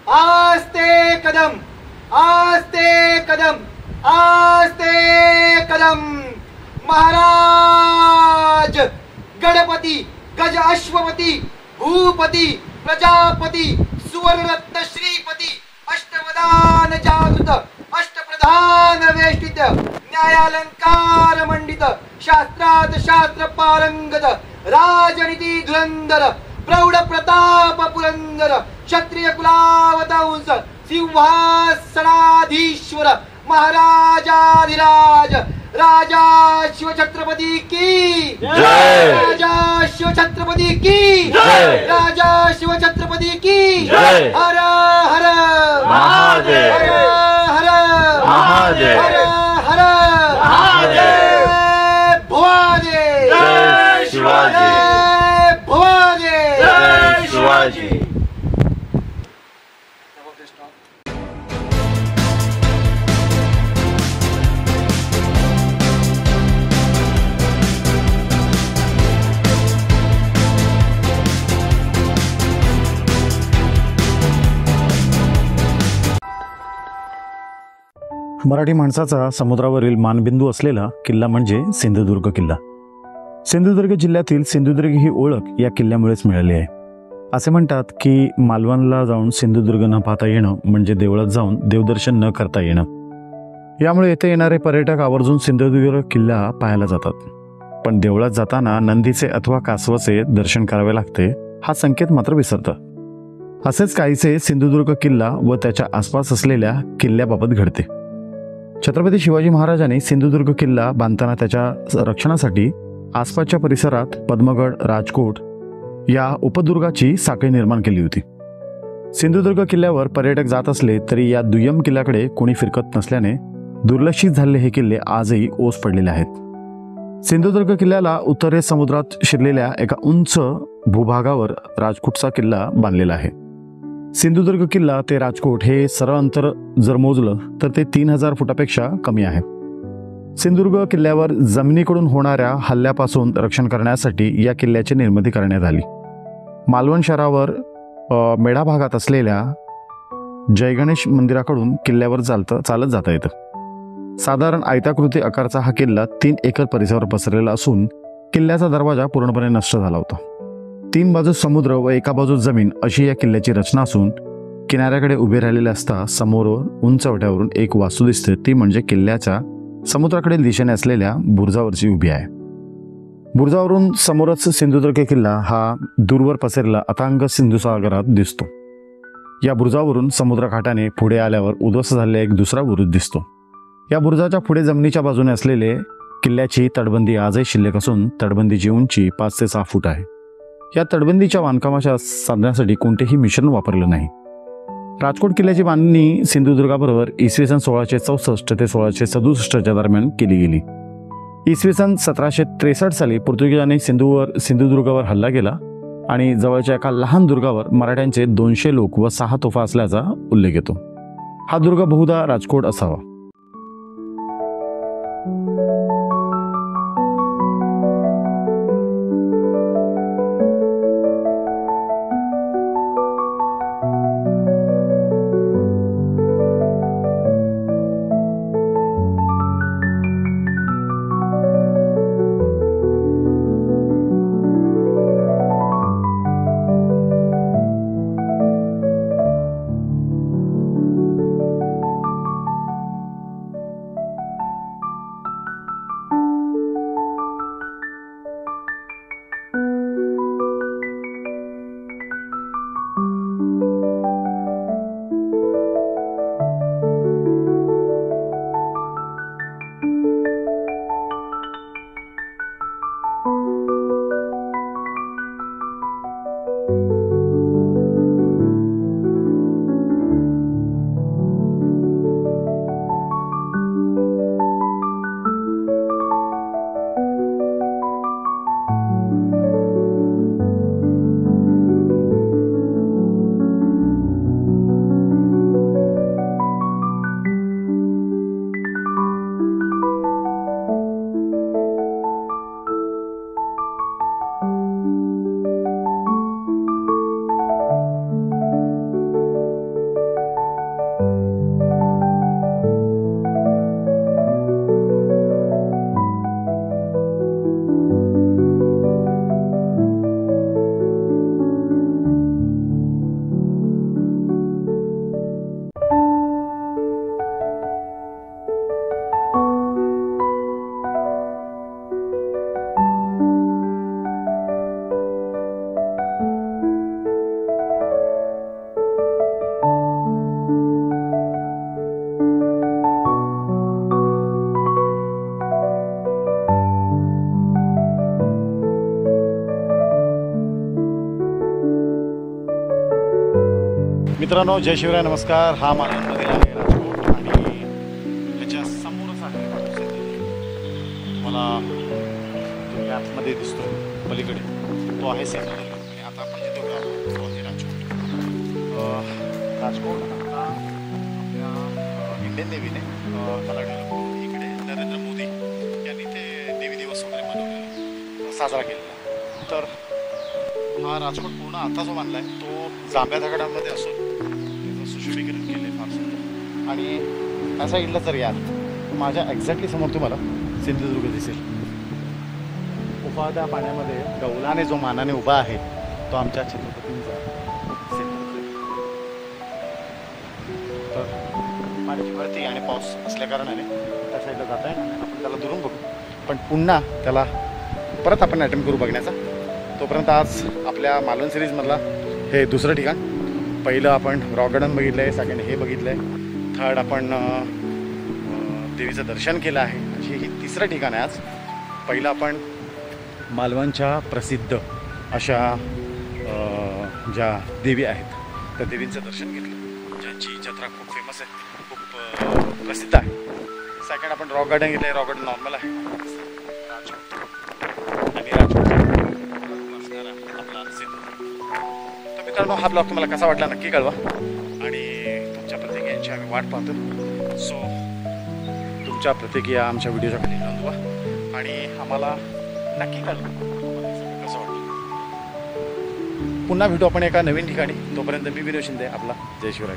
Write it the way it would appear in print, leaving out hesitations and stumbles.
आस्ते कदम, आस्ते कदम, आस्ते कदम। महाराज गणपती गज अश्वपती भूपती प्रजापती सुवर्णरत्न श्रीपती अष्टवदान जागृत अष्टप्रधान वेष्टित न्यायालंकार मंडित शास्त्रात शास्त्र पारंगत राजनीती धुरंधर प्रौढ प्रताप पुरंदर क्षत्रिय कुलावतंस सिंहासनाधीश्वर महाराजाधिराज राजा शिव छत्रपती की जय, राजा शिव छत्रपती की जय, राजा शिव छत्रपती की जय। हर हर महादेव, हर हर महादेव, हर हर महादेव। भवादेव, जय शिवाजी, भवादेव, जय शिवाजी। मराठी माणसाचा समुद्रावरील मानबिंदू असलेला किल्ला म्हणजे सिंधुदुर्ग किल्ला. सिंधुदुर्ग जिल्ह्यातील सिंधुदुर्ग ही ओळख या किल्ल्यामुळेच मिळाली आहे. असे म्हणतात की मालवणला जाऊन सिंधुदुर्ग न पाहता येणं म्हणजे देवळात जाऊन देवदर्शन न करता येणं. यामुळे येथे येणारे पर्यटक आवर्जून सिंधुदुर्ग किल्ला पाहायला जातात. पण देवळात जाताना नंदीचे अथवा कासवाचे दर्शन करावे लागते हा संकेत मात्र विसरतात. असेच काहीसे सिंधुदुर्ग किल्ला व त्याच्या आसपास असलेल्या किल्ल्याबाबत घडते. छत्रपती शिवाजी महाराजांनी सिंधुदुर्ग किल्ला बांधताना त्याच्या रक्षणासाठी आसपासच्या परिसरात पद्मगड, राजकोट या उपदुर्गाची साखळी निर्माण केली होती. सिंधुदुर्ग किल्ल्यावर पर्यटक जात असले तरी या दुय्यम किल्ल्याकडे कोणी फिरकत नसल्याने दुर्लक्षित झालेले हे किल्ले आजही ओस पडलेले आहेत. सिंधुदुर्ग किल्ल्याला उत्तरेस समुद्रात शिरलेल्या एका उंच भूभागावर राजकोटचा किल्ला बांधलेला आहे. सिंधुदुर्ग किल्ला ते राजकोट हे सरळ अंतर जर मोजलं तर ते 3000 फुटापेक्षा कमी आहे. सिंधुदुर्ग किल्ल्यावर जमिनीकडून होणाऱ्या हल्ल्यापासून रक्षण करण्यासाठी या किल्ल्याची निर्मिती करण्यात आली. मालवण शहरावर मेढा भागात असलेल्या जय गणेश मंदिराकडून किल्ल्यावर चालत जाता येतं. साधारण आयताकृती आकाराचा हा किल्ला 3 एकर परिसरावर पसरलेला असून किल्ल्याचा दरवाजा पूर्णपणे नष्ट झाला होता. 3 बाजूस समुद्र व एका बाजूस जमीन अशी या किल्ल्याची रचना असून किनाऱ्याकडे उभे राहिलेले असता समोर उंच वट्यावरून एक वास्तू दिसते. ती म्हणजे किल्ल्याच्या समुद्राकडील दिशेने असलेल्या बुरुजावरची उभी आहे. बुरुजावरून समोरच सिंधुदुर्ग किल्ला हा दूरवर पसरलेला अथांग सिंधुसागरात दिसतो. या बुरुजावरून समुद्रकाठाने पुढे आल्यावर उद्ध्वस्त झालेला एक दुसरा बुरुज दिसतो. या बुरुजाच्या पुढे जमिनीच्या बाजूने असलेले किल्ल्याची तटबंदी आजही शिल्लक असून तटबंदीची उंची 5 ते 6 फूट आहे. या तटबंदीच्या बांधकामाच्या साधण्यासाठी कोणतेही मिश्रण वापरलं नाही. राजकोट किल्ल्याची बांधणी सिंधुदुर्गाबरोबर इसवी सन 1664 ते 1667 दरम्यान केली गेली. इसवी सन 1763 साली पोर्तुगीजांनी सिंधुदुर्गावर हल्ला केला आणि जवळच्या एका लहान दुर्गावर मराठ्यांचे 200 लोक व 6 तोफा असल्याचा उल्लेख येतो. हा दुर्ग बहुधा राजकोट असावा. मित्रांनो, जय शिवराय, नमस्कार. हा मालवणमधील आहे राजकोट आणि याच्या समोरच आहे मला मॅपमध्ये दिसतो पलीकडे तो आहे सिंधुदुर्ग. आणि आता आपण जिथे उभे आहोत तो आहे राजकोट. राजकोट आता आपल्या इंडियन नेव्हीने मला वाटतं इकडे नरेंद्र मोदी यांनी ते नेव्ही दिवस वगैरे मनवलेला साजरा केलेला. तर हा राजकोट पूर्ण आता जो बांधला आहे तो जांभ्या दगडामध्ये असून त्याचं सुशोभीकरण केले फार सुंदर. आणि या साईडला जर याल माझ्या एक्झॅक्टली समोर तुम्हाला सिंधुदुर्ग दिसेल. उफाळत्या पाण्यामध्ये गौलाने जो मानाने उभा आहे तो आमच्या छत्रपतींचा सिंधुदुर्ग. तर पाण्याची भरती आणि पाऊस असल्या कारणाने त्या साईडला जात आहे. आपण त्याला दुरून बघू, पण पुन्हा त्याला परत आपण अटेम्प्ट करू बघण्याचा. तोपर्यंत आज आपल्या मालवण सिरीजमधला हे दुसरं ठिकाण. पहिलं आपण रॉक गार्डन बघितलं आहे, सेकंड हे बघितलं आहे, थर्ड आपण देवीचं दर्शन केलं आहे. अशी ही तिसरं ठिकाण आहे आज. पहिलं आपण मालवणच्या प्रसिद्ध अशा ज्या देवी आहेत त्या देवींचं दर्शन घेतलं, ज्यांची जत्रा खूप फेमस आहे, खूप प्रसिद्ध आहे. सेकंड आपण रॉक गार्डन घेतलं आहे. रॉक गार्डन नॉर्मल आहे आणि राजकोट आपला सिंधुदुर्ग. तर मित्रांनो, हा ब्लॉग तुम्हाला कसा वाटला नक्की कळवा आणि तुमच्या प्रतिक्रियांची आम्ही वाट पाहतो. सो तुमच्या प्रतिक्रिया आमच्या व्हिडिओच्या खाली नोंदवा आणि आम्हाला नक्की कळवा कसं वाटलं. पुन्हा भेटू आपण एका नवीन ठिकाणी. तोपर्यंत मी विनोद शिंदे, आपला जय शिवराय.